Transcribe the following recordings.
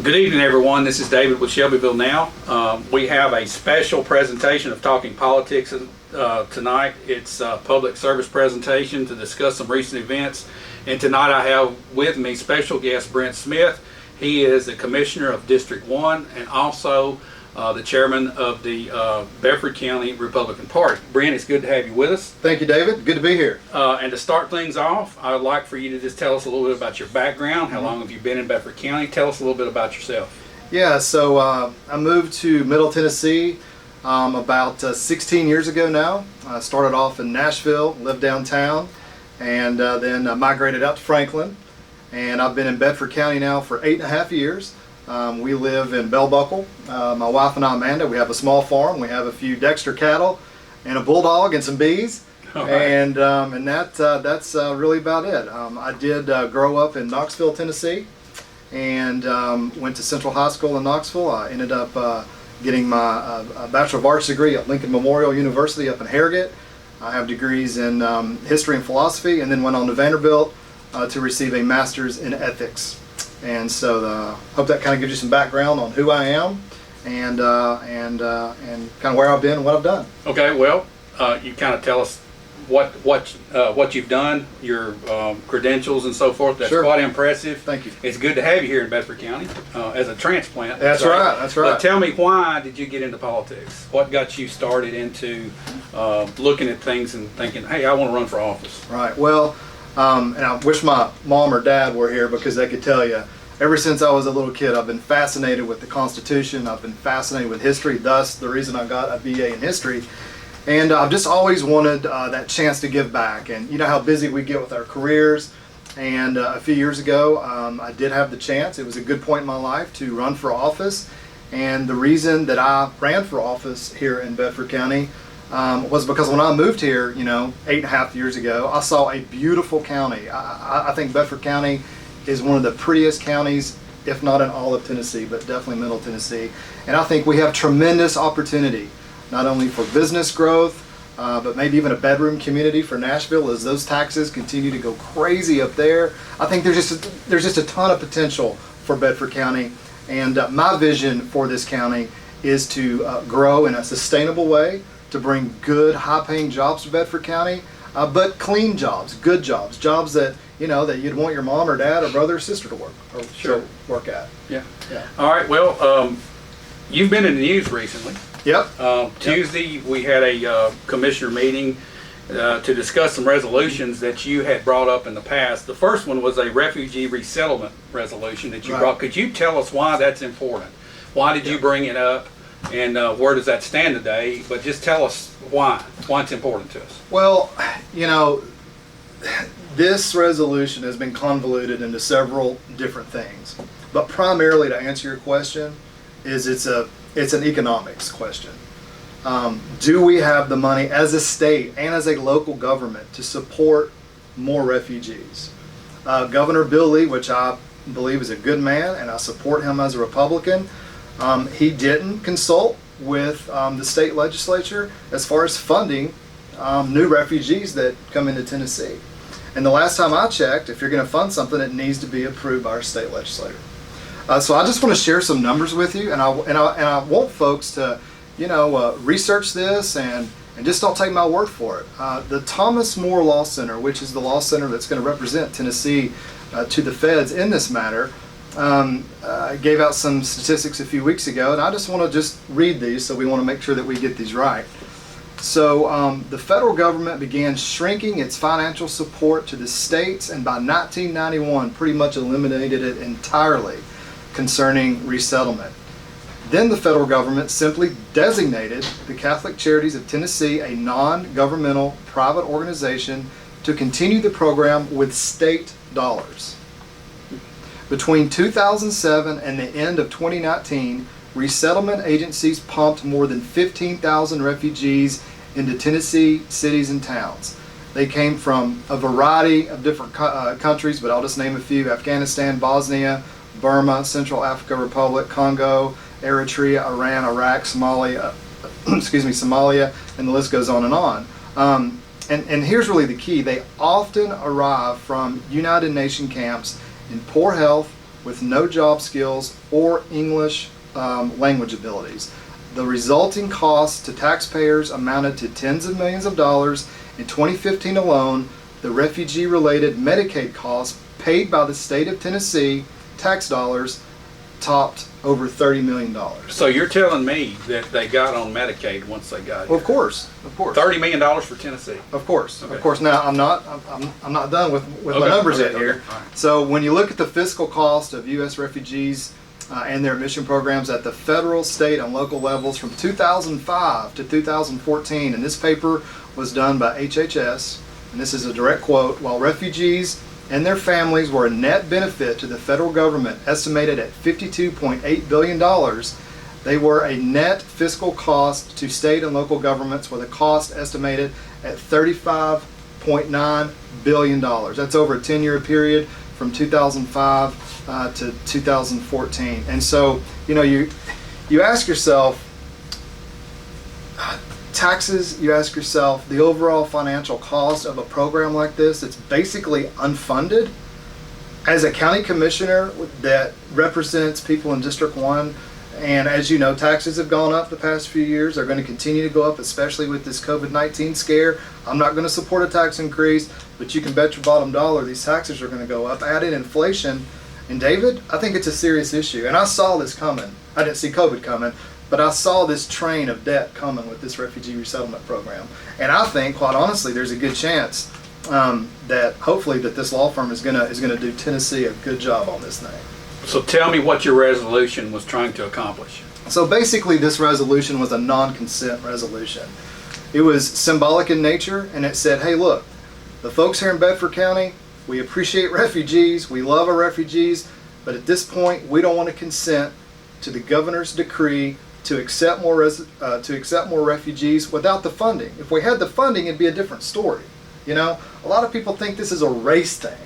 Good evening, everyone. This is David with Shelbyville Now. We have a special presentation of Talking Politics tonight. It's a public service presentation to discuss some recent events. And tonight I have with me special guest Brent Smith. He is the Commissioner of District 1 and also the Chairman of the Bedford County Republican Party. Brent, it's good to have you with us. Thank you, David. Good to be here. And to start things off, I would like for you to just tell us a little bit about your background. How long have you been in Bedford County? Tell us a little bit about yourself. Yeah, so I moved to Middle Tennessee about 16 years ago now. I started off in Nashville, lived downtown, and then migrated out to Franklin. And I've been in Bedford County now for 8.5 years. We live in Bell Buckle. My wife and I, Amanda, we have a small farm. We have a few Dexter cattle and a bulldog and some bees. Right. And that's really about it. I did grow up in Knoxville, Tennessee, and went to Central High School in Knoxville. I ended up getting my Bachelor of Arts degree at Lincoln Memorial University up in Harrogate. I have degrees in history and philosophy, and then went on to Vanderbilt to receive a master's in ethics. And so hope that kind of gives you some background on who I am and kind of where I've been and what I've done. Okay, well, you kind of tell us what you've done, your credentials and so forth. That's Sure. quite impressive. Thank you. It's good to have you here in Bedford County as a transplant. That's right. That's right. But tell me, why did you get into politics? What got you started into looking at things and thinking, hey, I want to run for office? Right. Well, and I wish my mom or dad were here because they could tell you, ever since I was a little kid, I've been fascinated with the Constitution. I've been fascinated with history, thus the reason I got a BA in history. And I've just always wanted that chance to give back. And you know how busy we get with our careers. And a few years ago, I did have the chance. It was a good point in my life to run for office. And the reason that I ran for office here in Bedford County was because when I moved here, 8.5 years ago, I saw a beautiful county. I think Bedford County is one of the prettiest counties, if not in all of Tennessee, but definitely Middle Tennessee. And I think we have tremendous opportunity, not only for business growth, but maybe even a bedroom community for Nashville as those taxes continue to go crazy up there. I think there's just a ton of potential for Bedford County. And my vision for this county is to grow in a sustainable way, to bring good, high-paying jobs to Bedford County, but clean jobs, good jobs, jobs that that you'd want your mom or dad or brother or sister to work at. Yeah. All right. Well, you've been in the news recently. Yep. Tuesday we had a commissioner meeting to discuss some resolutions that you had brought up in the past. The first one was a refugee resettlement resolution that you brought. Could you tell us why that's important? Why did you bring it up? And where does that stand today? But just tell us why it's important to us. Well, this resolution has been convoluted into several different things. But primarily, to answer your question, is it's an economics question. Do we have the money as a state and as a local government to support more refugees? Governor Bill Lee, which I believe is a good man, and I support him as a Republican, he didn't consult with the state legislature as far as funding new refugees that come into Tennessee. And the last time I checked, if you're going to fund something, it needs to be approved by our state legislator. So I just want to share some numbers with you, and I want folks to, research this and just don't take my word for it. The Thomas More Law Center, which is the law center that's going to represent Tennessee to the feds in this matter, gave out some statistics a few weeks ago, and I just want to read these, so we want to make sure that we get these right. So the federal government began shrinking its financial support to the states, and by 1991 pretty much eliminated it entirely concerning resettlement. Then the federal government simply designated the Catholic Charities of Tennessee a non-governmental private organization to continue the program with state dollars. Between 2007 and the end of 2019, resettlement agencies pumped more than 15,000 refugees into Tennessee cities and towns. They came from a variety of different countries, but I'll just name a few: Afghanistan, Bosnia, Burma, Central African Republic, Congo, Eritrea, Iran, Iraq, Somalia, Somalia, and the list goes on and on. And here's really the key: they often arrive from United Nations camps in poor health, with no job skills or English language abilities. The resulting costs to taxpayers amounted to tens of millions of dollars. In 2015 alone, the refugee-related Medicaid costs paid by the state of Tennessee tax dollars topped over $30 million. So you're telling me that they got on Medicaid once they got here? Well, of course. $30 million for Tennessee. Of course. Okay. Of course. Now I'm not done with Okay, my numbers okay, yet here. okay, all right. So when you look at the fiscal cost of U.S. refugees and their admission programs at the federal, state, and local levels from 2005 to 2014, and this paper was done by HHS, and this is a direct quote, while refugees and their families were a net benefit to the federal government, estimated at $52.8 billion, they were a net fiscal cost to state and local governments with a cost estimated at $35.9 billion. That's over a 10-year period from 2005 to 2014. And so, you ask yourself, taxes, you ask yourself, the overall financial cost of a program like this, it's basically unfunded. As a county commissioner that represents people in District 1, and as you know, taxes have gone up the past few years. They're going to continue to go up, especially with this COVID-19 scare. I'm not going to support a tax increase, but you can bet your bottom dollar these taxes are going to go up. Add in inflation. And David, I think it's a serious issue. And I saw this coming. I didn't see COVID coming, but I saw this train of debt coming with this refugee resettlement program. And I think, quite honestly, there's a good chance that hopefully that this law firm is gonna do Tennessee a good job on this thing. So tell me what your resolution was trying to accomplish. So basically, this resolution was a non-consent resolution. It was symbolic in nature, and it said, hey, look, the folks here in Bedford County, we appreciate refugees, we love our refugees, but at this point, we don't want to consent to the governor's decree to accept more refugees without the funding. If we had the funding, it'd be a different story. A lot of people think this is a race thing.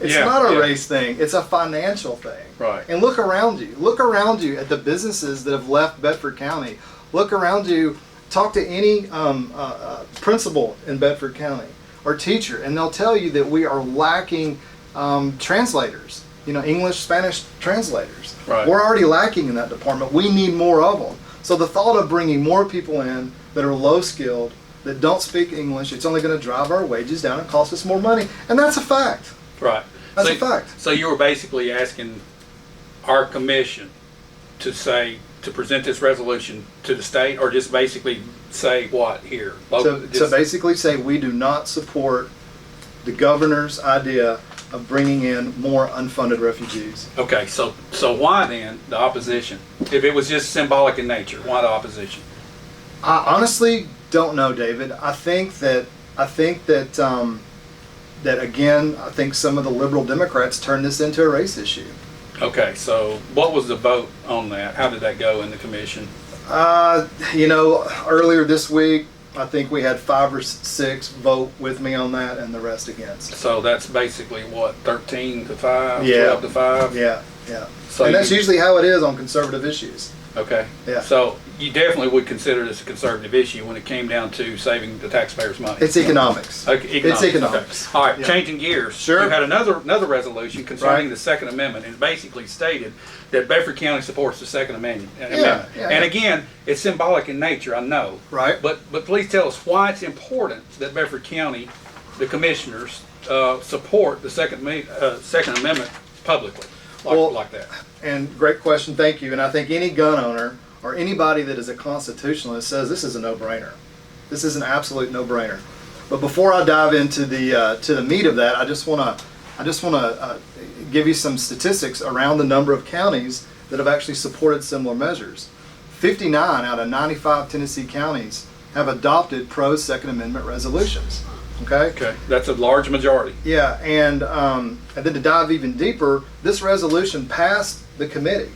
It's not a race thing. It's a financial thing. Right. And look around you. Look around you at the businesses that have left Bedford County. Look around you. Talk to any principal in Bedford County or teacher, and they'll tell you that we are lacking translators. English, Spanish translators. Right. We're already lacking in that department. We need more of them. So the thought of bringing more people in that are low skilled, that don't speak English, it's only going to drive our wages down and cost us more money. And that's a fact. Right. That's a fact. So you were basically asking our commission to present this resolution to the state, or just basically say what here? So basically say we do not support the governor's idea of bringing in more unfunded refugees. Okay, so why then the opposition? If it was just symbolic in nature, why the opposition? I honestly don't know, David. I think that again, I think some of the liberal Democrats turned this into a race issue. Okay, so what was the vote on that? How did that go in the commission? Earlier this week, I think we had 5 or 6 vote with me on that, and the rest against. So that's basically what, 13 to 5, Yeah. 12 to 5? Yeah. So And that's usually how it is on conservative issues. Okay. Yeah. So you definitely would consider this a conservative issue when it came down to saving the taxpayers' money. It's economics. Okay, It's economics. Okay. All right, Yeah. changing gears. Sure. You had another resolution concerning Right. the Second Amendment, and basically stated that Bedford County supports the Second Amendment. Yeah. And again, it's symbolic in nature, I know. Right. But please tell us why it's important that Bedford County, the commissioners, support the Second Amendment publicly, like that. And great question, thank you. And I think any gun owner or anybody that is a constitutionalist says this is a no-brainer. This is an absolute no-brainer. But before I dive into the meat of that, I just want to give you some statistics around the number of counties that have actually supported similar measures. 59 out of 95 Tennessee counties have adopted pro-Second Amendment resolutions. Okay, that's a large majority. Yeah, and then to dive even deeper, this resolution passed the committee.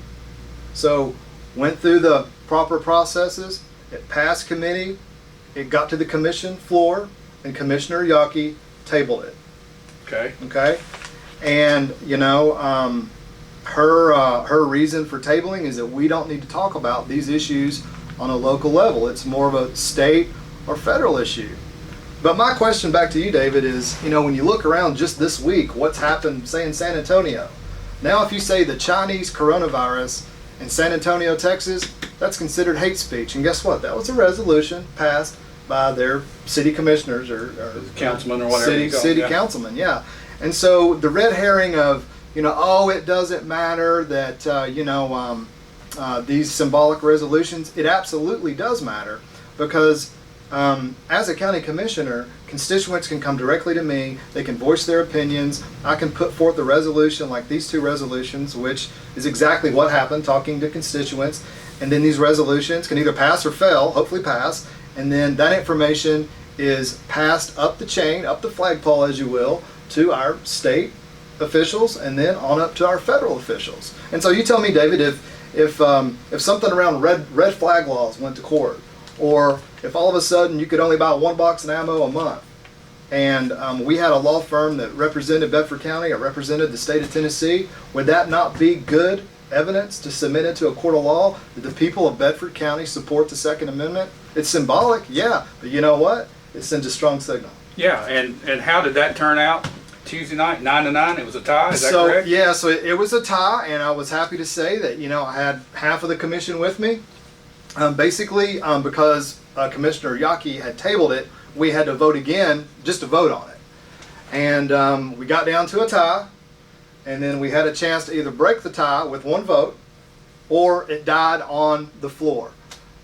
So went through the proper processes, it passed committee, it got to the commission floor, and Commissioner Yockey tabled it. Okay, and her reason for tabling is that we don't need to talk about these issues on a local level. It's more of a state or federal issue. But my question back to you, David, is, when you look around just this week, what's happened, say, in San Antonio? Now, if you say the Chinese coronavirus in San Antonio, Texas, that's considered hate speech. And guess what? That was a resolution passed by their city commissioners or councilman or whatever. City councilman, yeah. And so the red herring of, oh, it doesn't matter that, these symbolic resolutions, it absolutely does matter, because as a county commissioner, constituents can come directly to me, they can voice their opinions, I can put forth a resolution like these two resolutions, which is exactly what happened, talking to constituents, and then these resolutions can either pass or fail, hopefully pass, and then that information is passed up the chain, up the flagpole as you will, to our state officials and then on up to our federal officials. And so you tell me, David, if something around red flag laws went to court, or if all of a sudden you could only buy one box of ammo a month, and we had a law firm that represented Bedford County or represented the state of Tennessee, would that not be good evidence to submit into a court of law that the people of Bedford County support the Second Amendment? It's symbolic, yeah, but you know what? It sends a strong signal. Yeah, and how did that turn out Tuesday night? 9-9, it was a tie, is that correct? Yeah, so it was a tie, and I was happy to say that, I had half of the commission with me. Basically, because Commissioner Yaki had tabled it, we had to vote again just to vote on it. And we got down to a tie, and then we had a chance to either break the tie with one vote, or it died on the floor.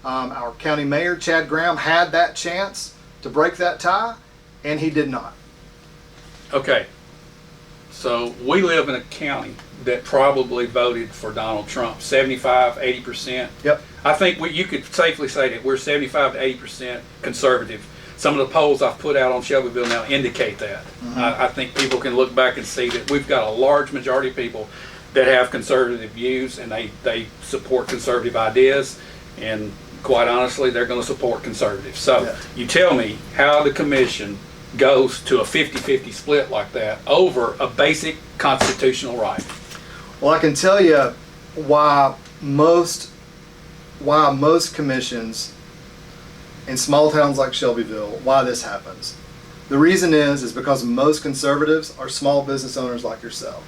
Our county mayor, Chad Graham, had that chance to break that tie, and he did not. Okay, so we live in a county that probably voted for Donald Trump, 75, 80%. Yep. I think you could safely say that we're 75 to 80% conservative. Some of the polls I've put out on Shelbyville now indicate that. Mm-hmm. I think people can look back and see that we've got a large majority of people that have conservative views, and they support conservative ideas, and quite honestly, they're going to support conservatives. So Yeah. You tell me how the commission goes to a 50-50 split like that over a basic constitutional right. Well, I can tell you why most commissions in small towns like Shelbyville, why this happens. The reason is because most conservatives are small business owners like yourself.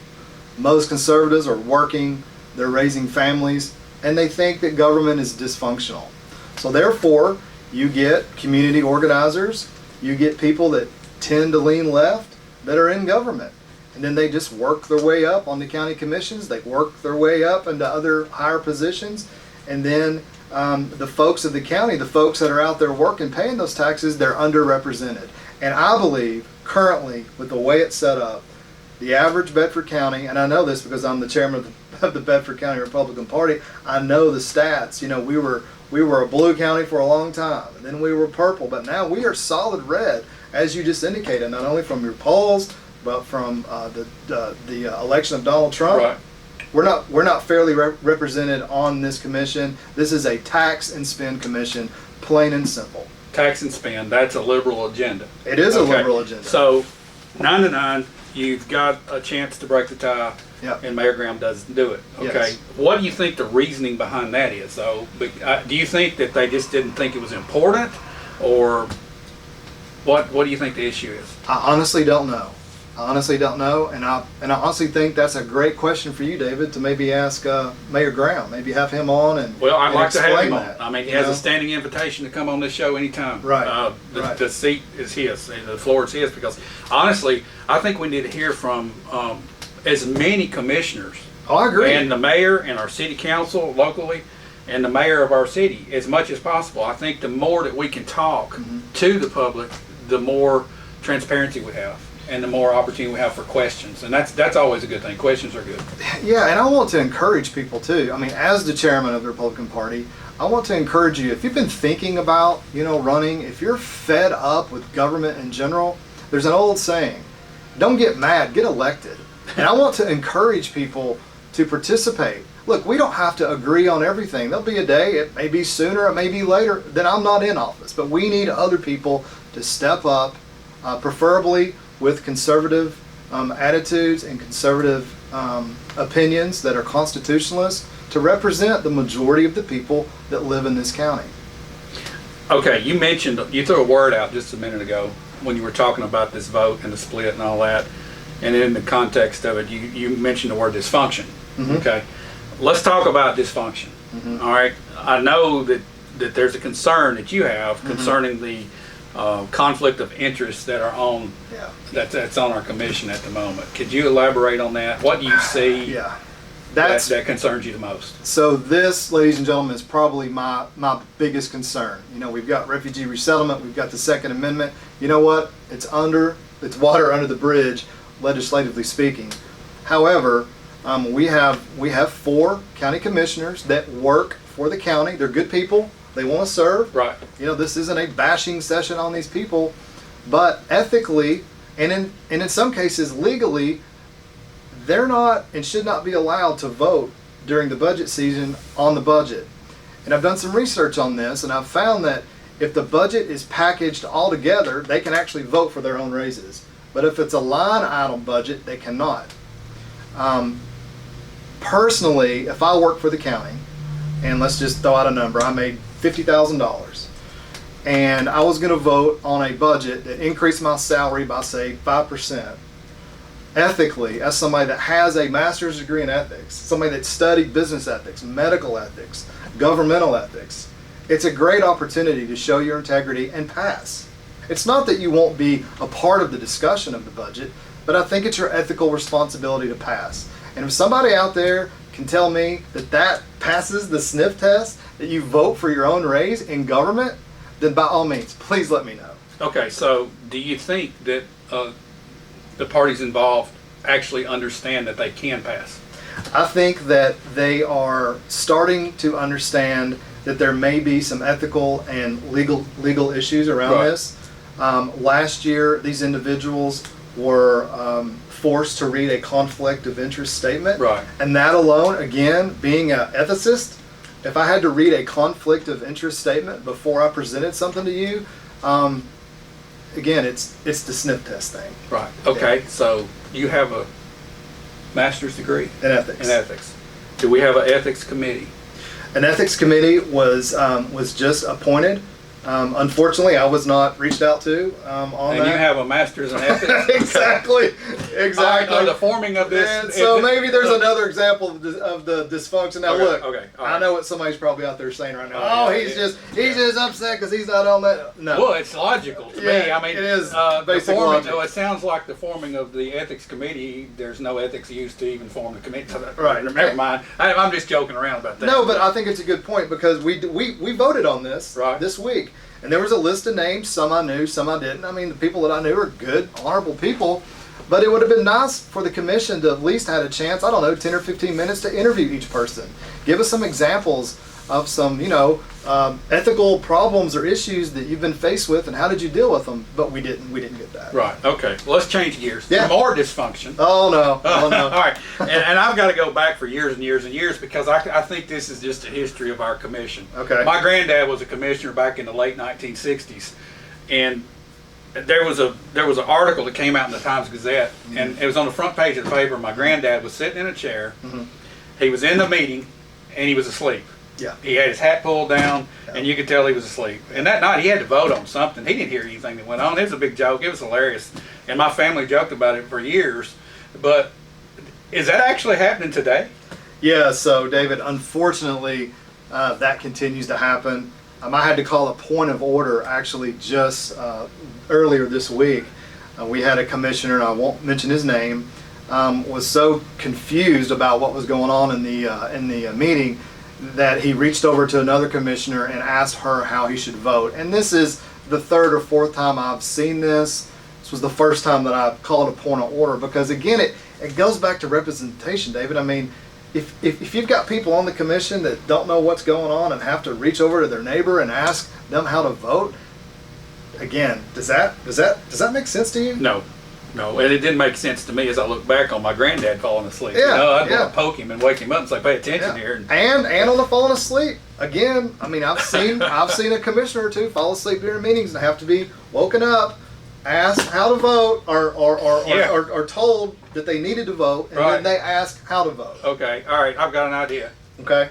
Most conservatives are working, they're raising families, and they think that government is dysfunctional. So therefore, you get community organizers, you get people that tend to lean left that are in government. And then they just work their way up on the county commissions, they work their way up into other higher positions, and then the folks of the county, the folks that are out there working, paying those taxes, they're underrepresented. And I believe currently, with the way it's set up, the average Bedford County, and I know this because I'm the chairman of the Bedford County Republican Party, I know the stats. We were a blue county for a long time, and then we were purple, but now we are solid red, as you just indicated, not only from your polls, but from the election of Donald Trump. Right. We're not fairly represented on this commission. This is a tax and spend commission, plain and simple. Tax and spend, that's a liberal agenda. It is a liberal agenda. So 9-9, you've got a chance to break the tie, Yep. and Mayor Graham doesn't do it. Okay. Yes. What do you think the reasoning behind that is, though? Do you think that they just didn't think it was important, or what do you think the issue is? I honestly don't know. And I honestly think that's a great question for you, David, to maybe ask Mayor Graham. Maybe have him on and Well, I'd like to have explain him on. that, I mean, he you has know? a standing invitation to come on this show anytime. Right, right. The seat is his, the floor is his, because honestly, I think we need to hear from as many commissioners. Oh, I agree. And the mayor and our city council locally and the mayor of our city as much as possible. I think the more that we can talk Mm-hmm. to the public, the more transparency we have and the more opportunity we have for questions. And that's always a good thing. Questions are good. Yeah, and I want to encourage people too. I mean, as the chairman of the Republican Party, I want to encourage you, if you've been thinking about, running, if you're fed up with government in general, there's an old saying, don't get mad, get elected. And I want to encourage people to participate. Look, we don't have to agree on everything. There'll be a day, it may be sooner, it may be later, that I'm not in office. But we need other people to step up, preferably with conservative attitudes and conservative opinions that are constitutionalists, to represent the majority of the people that live in this county. Okay, you threw a word out just a minute ago when you were talking about this vote and the split and all that. And in the context of it, you mentioned the word dysfunction. Mhm. Okay, let's talk about dysfunction. All right, I know that there's a concern that you have concerning the conflict of interests that are on Yeah. that's on our commission at the moment. Could you elaborate on that? What do you see Yeah. that concerns you the most? So this, ladies and gentlemen, is probably my biggest concern. You know, we've got refugee resettlement, we've got the Second Amendment. You know what? It's water under the bridge, legislatively speaking. However, we have 4 county commissioners that work for the county. They're good people. They want to serve. Right. You know, this isn't a bashing session on these people, but ethically and in some cases legally, they're not and should not be allowed to vote during the budget season on the budget. And I've done some research on this, and I've found that if the budget is packaged all together, they can actually vote for their own raises. But if it's a line item budget, they cannot. Personally, if I work for the county, and let's just throw out a number, I made $50,000, and I was going to vote on a budget that increased my salary by, say, 5%. Ethically, as somebody that has a master's degree in ethics, somebody that studied business ethics, medical ethics, governmental ethics, it's a great opportunity to show your integrity and pass. It's not that you won't be a part of the discussion of the budget, but I think it's your ethical responsibility to pass. And if somebody out there can tell me that passes the sniff test, that you vote for your own raise in government, then by all means, please let me know. Okay, so do you think that the parties involved actually understand that they can pass? I think that they are starting to understand that there may be some ethical and legal issues around Right. this. Last year, these individuals were forced to read a conflict of interest statement. Right. And that alone, again, being an ethicist, if I had to read a conflict of interest statement before I presented something to you, again, it's the sniff test thing. Right. Okay, so you have a master's degree In ethics. in ethics. Do we have an ethics committee? An ethics committee was just appointed. Unfortunately, I was not reached out to on And that. you have a master's in ethics? exactly, exactly. Are the forming of this... And so maybe there's another example of the dysfunction. Now Okay, look, okay, all I right. know what somebody's probably out there saying right now. Oh, Oh, yeah, he's yeah. just upset because he's not on that. No. Well, it's logical to me. Yeah, I mean, it is the basic forming, logic. no, it sounds like the forming of the ethics committee, there's no ethics used to even form the committee. Right. Never mind. I'm just joking around about that. No, but I think it's a good point because we voted on this Right. this week, and there was a list of names. Some I knew, some I didn't. I mean, the people that I knew are good, honorable people, but it would have been nice for the commission to at least had a chance. I don't know, 10 or 15 minutes to interview each person, give us some examples of some, ethical problems or issues that you've been faced with, and how did you deal with them? But we didn't get that. Right. Okay. Well, let's change gears. Yeah. More dysfunction. Oh no! Oh no! All right, and I've got to go back for years and years and years because I think this is just a history of our commission. Okay. My granddad was a commissioner back in the late 1960s, and there was an article that came out in the Times Gazette, and it was on the front page of the paper. My granddad was sitting in a chair. He was in the meeting, and he was asleep. Yeah. He had his hat pulled down, and you could tell he was asleep. And that night he had to vote on something. He didn't hear anything that went on. It was a big joke. It was hilarious. And my family joked about it for years. But is that actually happening today? Yeah. So David, unfortunately, that continues to happen. I had to call a point of order actually just earlier this week. We had a commissioner, and I won't mention his name, was so confused about what was going on in the meeting that he reached over to another commissioner and asked her how he should vote. And this is the third or fourth time I've seen this. This was the first time that I called a point of order because, again, it goes back to representation, David. I mean, if you've got people on the commission that don't know what's going on and have to reach over to their neighbor and ask them how to vote, again, does that make sense to you? No, and it didn't make sense to me as I look back on my granddad falling asleep. Yeah, I'd yeah. want to poke him and wake him up and say, pay attention here. And on the falling asleep. Again, I mean, I've seen a commissioner or two fall asleep during meetings and have to be woken up, asked how to vote, or told that they needed to vote, and Right. then they ask how to vote. Okay, all right, I've got an idea. Okay.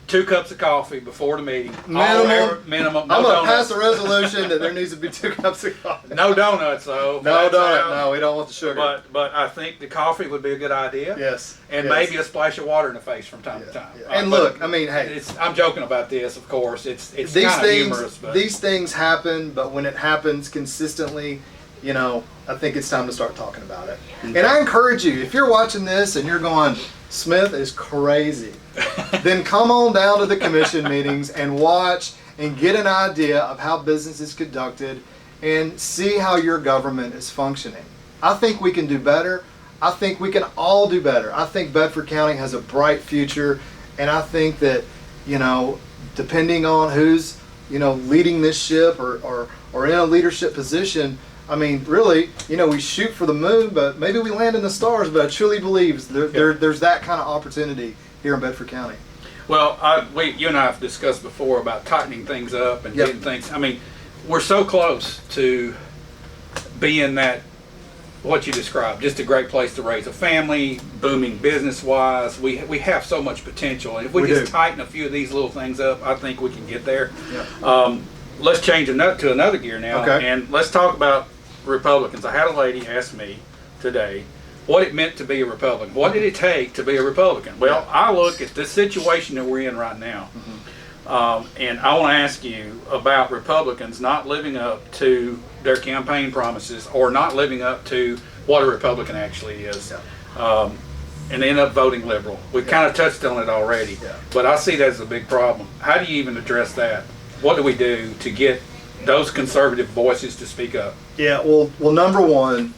2 cups of coffee before the meeting. Minimum. No I'm going to donuts. pass a resolution that there needs to be 2 cups of coffee. No donuts, though. No That's donut. out. No, we don't want the sugar. But I think the coffee would be a good idea. Yes. And yes. maybe a splash of water in the face from time to time. Yeah. And look, I mean, hey, I'm joking about this, of course. It's these kind of things, humorous, but these things happen, but when it happens consistently, you know, I think it's time to start talking about it. Okay. And I encourage you, if you're watching this and you're going, Smith is crazy, then come on down to the commission meetings and watch and get an idea of how business is conducted and see how your government is functioning. I think we can do better. I think we can all do better. I think Bedford County has a bright future, and I think that, you know, depending on who's, you know, leading this ship or in a leadership position, I mean, really, you know, we shoot for the moon, but maybe we land in the stars. But I truly believe there's that kind of opportunity here in Bedford County. Well, you and I have discussed before about tightening things up and Yep. getting things. I mean, we're so close to being that, what you described, just a great place to raise a family, booming business-wise. We have so much potential. And if we just tighten a few of these little things up, I think we can get there. Yep. Let's change to another gear now. Okay. And let's talk about Republicans. I had a lady ask me today what it meant to be a Republican. What did it take to be a Republican? Well, I look at the situation that we're in right now, and I want to ask you about Republicans not living up to their campaign promises or not living up to what a Republican actually is, and end up voting liberal. We've kind of touched on it already, but I see that as a big problem. How do you even address that? What do we do to get those conservative voices to speak up? Yeah, well, number one,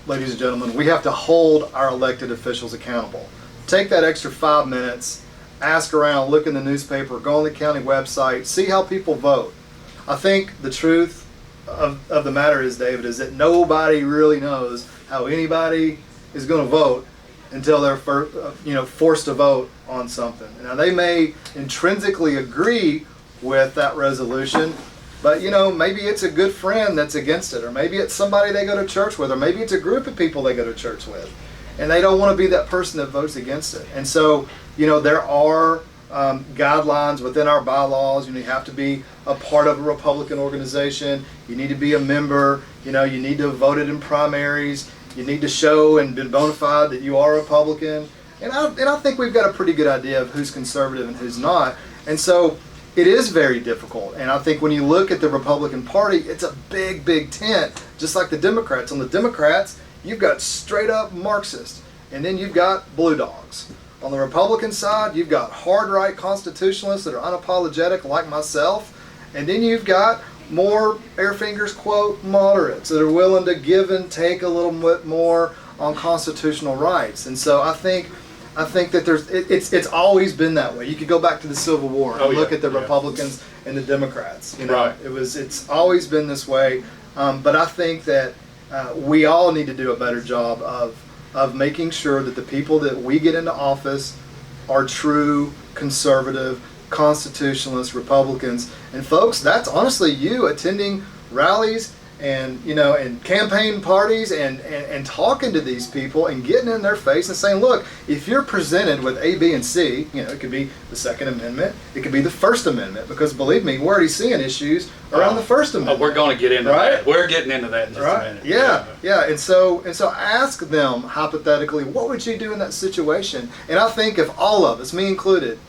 ladies and gentlemen, we have to hold our elected officials accountable. Take that extra 5 minutes, ask around, look in the newspaper, go on the county website, see how people vote. I think the truth of the matter is, David, is that nobody really knows how anybody is going to vote until they're forced to vote on something. Now, they may intrinsically agree with that resolution, but you know, maybe it's a good friend that's against it, or maybe it's somebody they go to church with, or maybe it's a group of people they go to church with, and they don't want to be that person that votes against it. And so, you know, there are guidelines within our bylaws. You know, you have to be a part of a Republican organization. You need to be a member. You know, you need to have voted in primaries. You need to show and been bona fide that you are a Republican. And I think we've got a pretty good idea of who's conservative and who's not. And so it is very difficult. And I think when you look at the Republican Party, it's a big, big tent, just like the Democrats. On the Democrats, you've got straight up Marxists, and then you've got blue dogs. On the Republican side, you've got hard right constitutionalists that are unapologetic like myself, and then you've got more, air fingers quote, moderates that are willing to give and take a little bit more on constitutional rights. And so I think that it's always been that way. You could go back to the Civil War and look at the Republicans and the Democrats. You know, it's always been this way. But I think that we all need to do a better job of making sure that the people that we get into office are true conservative, constitutionalist Republicans. And folks, that's honestly you attending rallies and, you know, and campaign parties and talking to these people and getting in their face and saying, look, if you're presented with A, B, and C, you know, it could be the Second Amendment, it could be the First Amendment, because believe me, we're already seeing issues around the First Amendment. We're going to get into that. We're getting into that in just a minute. Yeah. And so ask them hypothetically, what would you do in that situation? And I think if all of us, me included,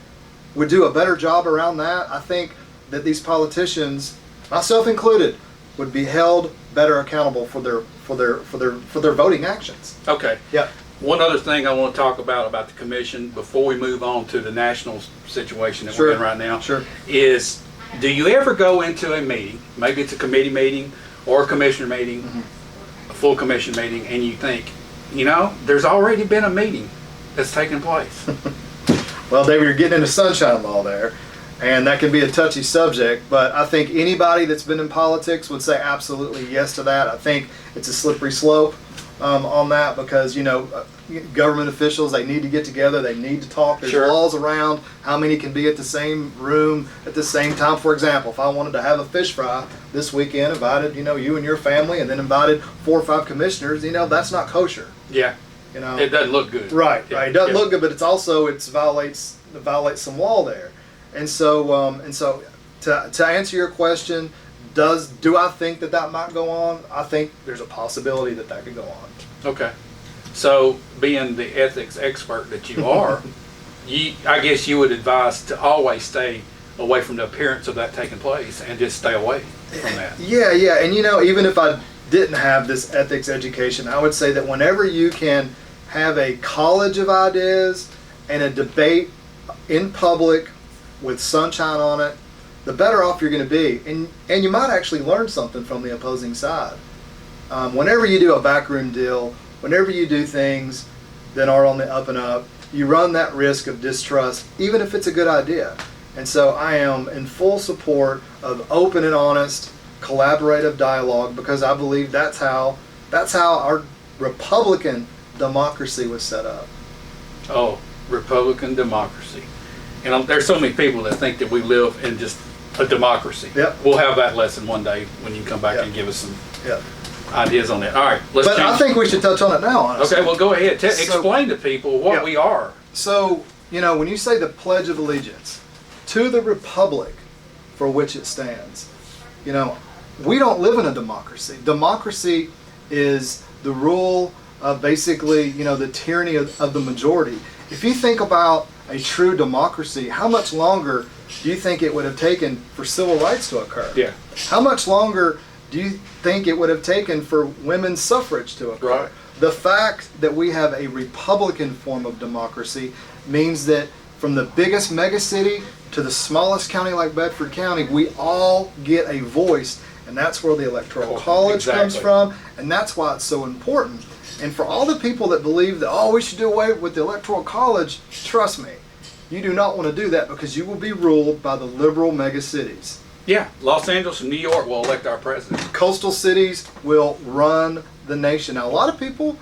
would do a better job around that, I think that these politicians, myself included, would be held better accountable for their voting actions. Okay. Yeah. One other thing I want to talk about the commission before we move on to the national situation that we're in right now is, do you ever go into a meeting, maybe it's a committee meeting or a commissioner meeting, a full commission meeting, and you think, you know, there's already been a meeting that's taken place? Well, David, you're getting into sunshine law there, and that can be a touchy subject, but I think anybody that's been in politics would say absolutely yes to that. I think it's a slippery slope on that, because, you know, government officials, they need to get together, they need to talk. There's laws around how many can be at the same room at the same time. For example, if I wanted to have a fish fry this weekend, invited, you know, you and your family, and then invited 4 or 5 commissioners, you know, that's not kosher. Yeah. You know, it doesn't look good. Right. It doesn't look good, but it violates some law there. And so to answer your question, do I think that might go on? I think there's a possibility that could go on. Okay. So, being the ethics expert that you are, I guess you would advise to always stay away from the appearance of that taking place and just stay away from that. Yeah. And even if I didn't have this ethics education, I would say that whenever you can have a college of ideas and a debate in public with sunshine on it, the better off you're going to be. And you might actually learn something from the opposing side. Whenever you do a backroom deal, whenever you do things that are on the up and up, you run that risk of distrust, even if it's a good idea. And so I am in full support of open and honest, collaborative dialogue, because I believe that's how our Republican democracy was set up. Oh, Republican democracy. And there's so many people that think that we live in just a democracy. Yep. We'll have that lesson one day when you come back Yep. and give us some Yep. ideas on that. All right, let's But change. I think we should touch on it now, honestly. Okay, well, go ahead. So- Explain to people what Yeah. we are. So, when you say the Pledge of Allegiance to the Republic for which it stands, we don't live in a democracy. Democracy is the rule of basically, the tyranny of the majority. If you think about a true democracy, how much longer do you think it would have taken for civil rights to occur? Yeah. How much longer do you think it would have taken for women's suffrage to occur? Right. The fact that we have a Republican form of democracy means that from the biggest megacity to the smallest county like Bedford County, we all get a voice, and that's where the Electoral College comes Exactly. from, and that's why it's so important. And for all the people that believe that, we should do away with the Electoral College, trust me, you do not want to do that, because you will be ruled by the liberal megacities. Yeah, Los Angeles and New York will elect our president. Coastal cities will run the nation. Now, a lot of people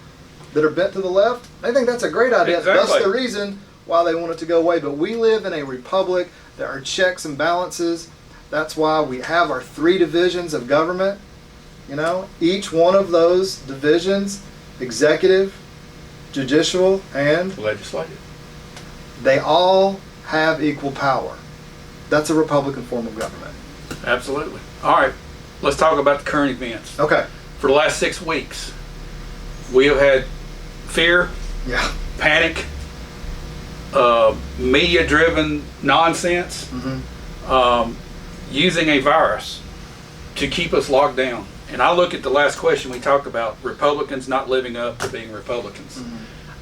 that are bent to the left, they think that's a great idea. Exactly. That's the reason why they want it to go away. But we live in a republic. There are checks and balances. That's why we have our 3 divisions of government. Each one of those divisions, executive, judicial, and Legislative. they all have equal power. That's a Republican form of government. Absolutely. All right, let's talk about the current events. Okay. For the last 6 weeks, we have had fear, Yeah. panic, media-driven nonsense, using a virus to keep us locked down. And I look at the last question we talked about, Republicans not living up to being Republicans.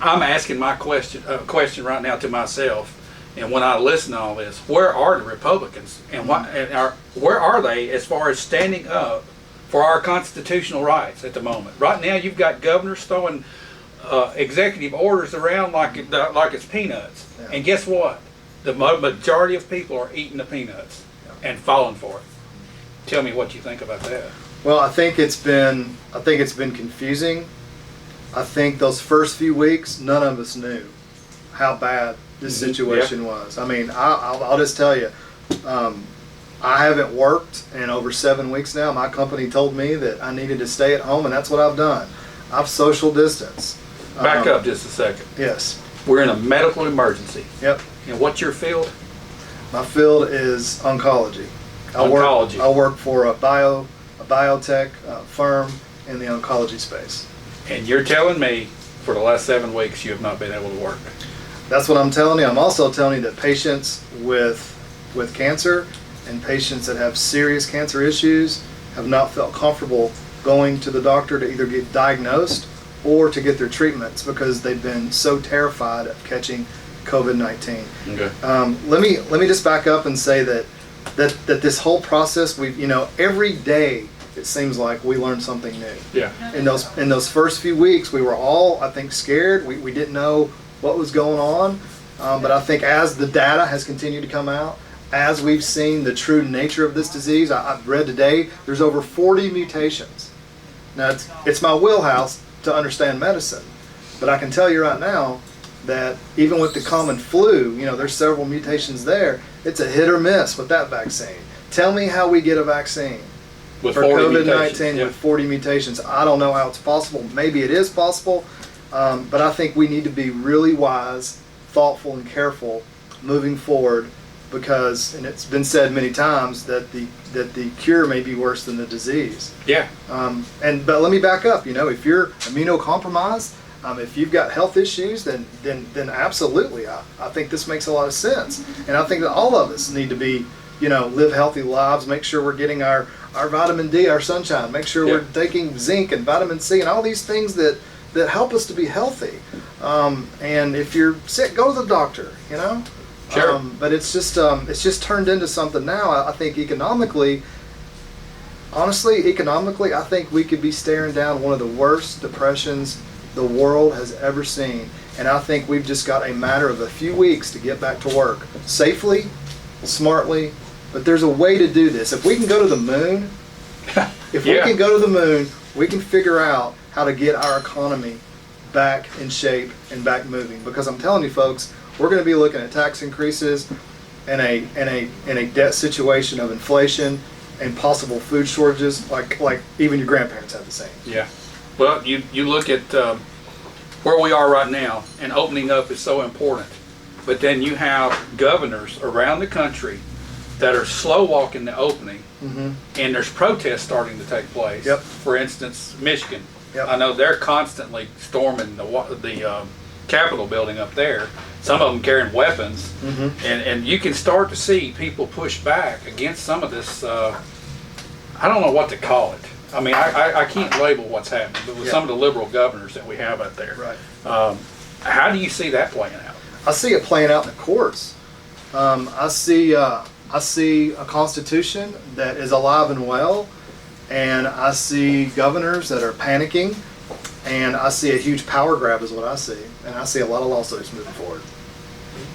I'm asking my question right now to myself, and when I listen to all this, where are the Republicans, and where are they as far as standing up for our constitutional rights at the moment? Right now, you've got governors throwing executive orders around like it's peanuts, Yeah. and guess what? The majority of people are eating the peanuts and falling for it. Tell me what you think about that. Well, I think it's been confusing. I think those first few weeks, none of us knew how bad this situation was. I mean, I'll just tell you, I haven't worked in over 7 weeks now. My company told me that I needed to stay at home, and that's what I've done. I've social distanced. Back up just a second. Yes. We're in a medical emergency. Yep. And what's your field? My field is oncology. Oncology. I work for a biotech firm in the oncology space. And you're telling me for the last 7 weeks you have not been able to work. That's what I'm telling you. I'm also telling you that patients with cancer and patients that have serious cancer issues have not felt comfortable going to the doctor to either get diagnosed or to get their treatments because they've been so terrified of catching COVID-19. Okay. Let me just back up and say that this whole process, every day it seems like we learn something new. Yeah. In those first few weeks, we were all, I think, scared. We didn't know what was going on. But I think as the data has continued to come out, as we've seen the true nature of this disease, I've read today there's over 40 mutations. Now it's my wheelhouse to understand medicine, but I can tell you right now that even with the common flu, there's several mutations there. It's a hit or miss with that vaccine. Tell me how we get a vaccine With for 40 COVID-19 mutations, yeah. with 40 mutations. I don't know how it's possible. Maybe it is possible, but I think we need to be really wise, thoughtful, and careful moving forward because, and it's been said many times, that the cure may be worse than the disease. Yeah. But let me back up. If you're immunocompromised, if you've got health issues, then absolutely, I think this makes a lot of sense. And I think that all of us need to be, live healthy lives, make sure we're getting our vitamin D, our sunshine, make sure we're taking zinc and vitamin C and all these things that help us to be healthy. And if you're sick, go to the doctor, Sure. But it's just turned into something now. I think honestly, economically, I think we could be staring down one of the worst depressions the world has ever seen. And I think we've just got a matter of a few weeks to get back to work safely, smartly. But there's a way to do this. If we can go to the moon, we can go to the moon, we can figure out how to get our economy back in shape and back moving. Because I'm telling you, folks, we're going to be looking at tax increases and a debt situation of inflation and possible food shortages, like even your grandparents had the same. Yeah. Well, you look at where we are right now, and opening up is so important. But then you have governors around the country that are slow walking the opening, and there's protests starting to take place. Yep. For instance, Michigan. Yep. I know they're constantly storming the Capitol building up there. Some of them carrying weapons, and you can start to see people push back against some of this. I don't know what to call it. I mean, I can't label what's happening, but with some of the liberal governors that we have out there. Right. How do you see that playing out? I see it playing out in the courts. I see a constitution that is alive and well, and I see governors that are panicking, and I see a huge power grab is what I see, and I see a lot of lawsuits moving forward.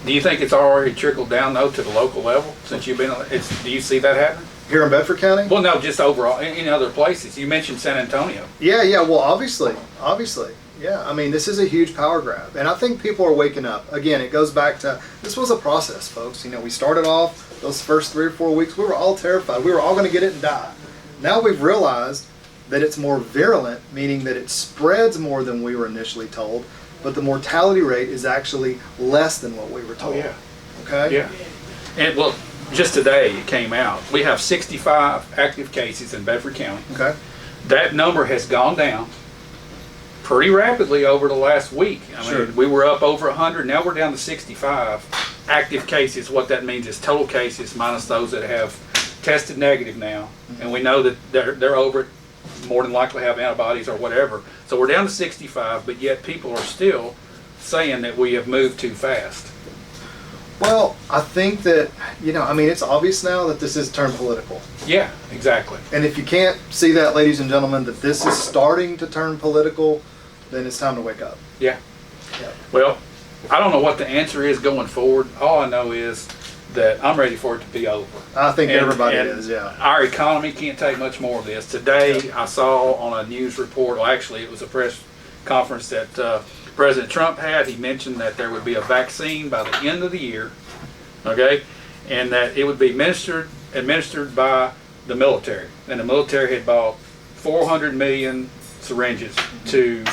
Do you think it's already trickled down though to the local level since you've been? Do you see that happening? Here in Bedford County? Well, no, just overall in other places. You mentioned San Antonio. Yeah. Well, obviously. Yeah. I mean, this is a huge power grab, and I think people are waking up. Again, it goes back to this was a process, folks. We started off those first 3 or 4 weeks. We were all terrified. We were all going to get it and die. Now we've realized that it's more virulent, meaning that it spreads more than we were initially told, but the mortality rate is actually less than what we were told. Oh, yeah. Okay? Yeah. And well, just today it came out. We have 65 active cases in Bedford County. Okay. That number has gone down pretty rapidly over the last week. I mean, we were up over 100. Now we're down to 65 active cases. What that means is total cases minus those that have tested negative now. And we know that they're over it, more than likely have antibodies or whatever. So we're down to 65, but yet people are still saying that we have moved too fast. Well, I think that, it's obvious now that this is turned political. Yeah, exactly. And if you can't see that, ladies and gentlemen, that this is starting to turn political, then it's time to wake up. Yeah. Well, I don't know what the answer is going forward. All I know is that I'm ready for it to be over. I think everybody is, yeah. Our economy can't take much more of this. Today, I saw on a news report, well, actually, it was a press conference that President Trump had. He mentioned that there would be a vaccine by the end of the year, okay, and that it would be administered by the military. And the military had bought 400 million syringes to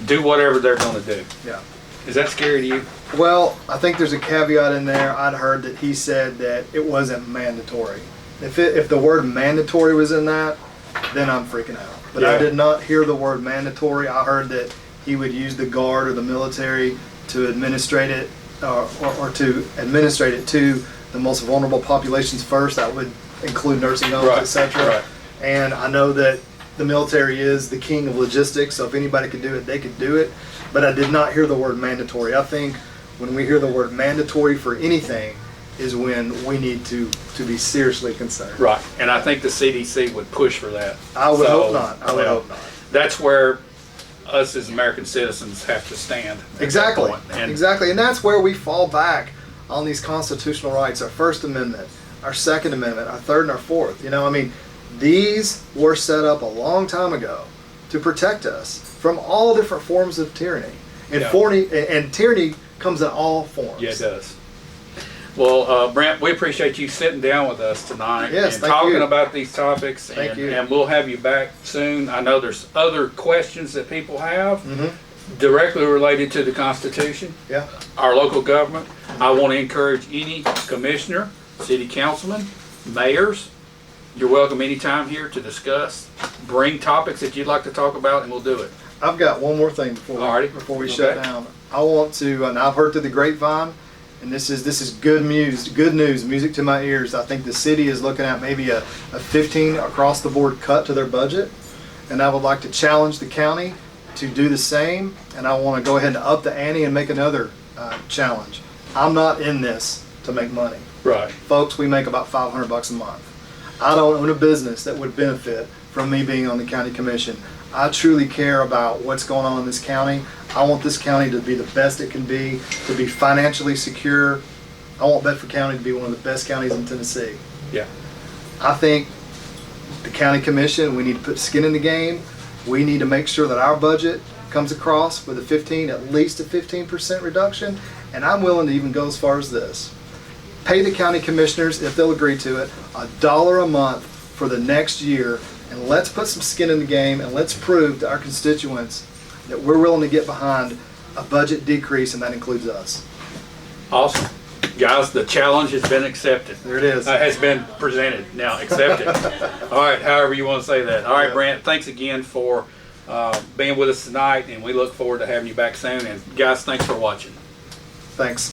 do whatever they're going to do. Yeah. Is that scary to you? Well, I think there's a caveat in there. I'd heard that he said that it wasn't mandatory. If the word mandatory was in that, then I'm freaking out. But I did not hear the word mandatory. I heard that he would use the Guard or the military to administrate it, or to administrate it to the most vulnerable populations first. That would include nursing homes, etc. Right. And I know that the military is the king of logistics, so if anybody could do it, they could do it. But I did not hear the word mandatory. I think when we hear the word mandatory for anything is when we need to be seriously concerned. Right. And I think the CDC would push for that. I would hope not. I would hope not. That's where us as American citizens have to stand. Exactly. And exactly. And that's where we fall back on these constitutional rights, our First Amendment, our Second Amendment, our Third and our Fourth. These were set up a long time ago to protect us from all different forms of tyranny. And tyranny comes in all forms. Yeah, it does. Well, Brent, we appreciate you sitting down with us tonight and talking about these topics. Thank you. And we'll have you back soon. I know there's other questions that people have. directly related to the Constitution, Yeah. our local government. I want to encourage any commissioner, city councilman, mayors. You're welcome anytime here to discuss. Bring topics that you'd like to talk about, and we'll do it. I've got one more thing Alrighty. before we shut Okay. down. I want to, and I've heard through the grapevine, and this is good news, music to my ears. I think the city is looking at maybe a 15 across the board cut to their budget, and I would like to challenge the county to do the same. And I want to go ahead and up the ante and make another challenge. I'm not in this to make money, Right. folks. We make about $500 a month. I don't own a business that would benefit from me being on the county commission. I truly care about what's going on in this county. I want this county to be the best it can be, to be financially secure. I want Bedford County to be one of the best counties in Tennessee. Yeah. I think the county commission, we need to put skin in the game. We need to make sure that our budget comes across with at least a 15% reduction. And I'm willing to even go as far as this. Pay the county commissioners, if they'll agree to it, $1 a month for the next year. And let's put some skin in the game, and let's prove to our constituents that we're willing to get behind a budget decrease, and that includes us. Awesome. Guys, the challenge has been accepted. There it is. Has been presented. Now accept it. All right, however you want to say that. All right, Yeah. Brent, thanks again for being with us tonight, and we look forward to having you back soon. And guys, thanks for watching. Thanks.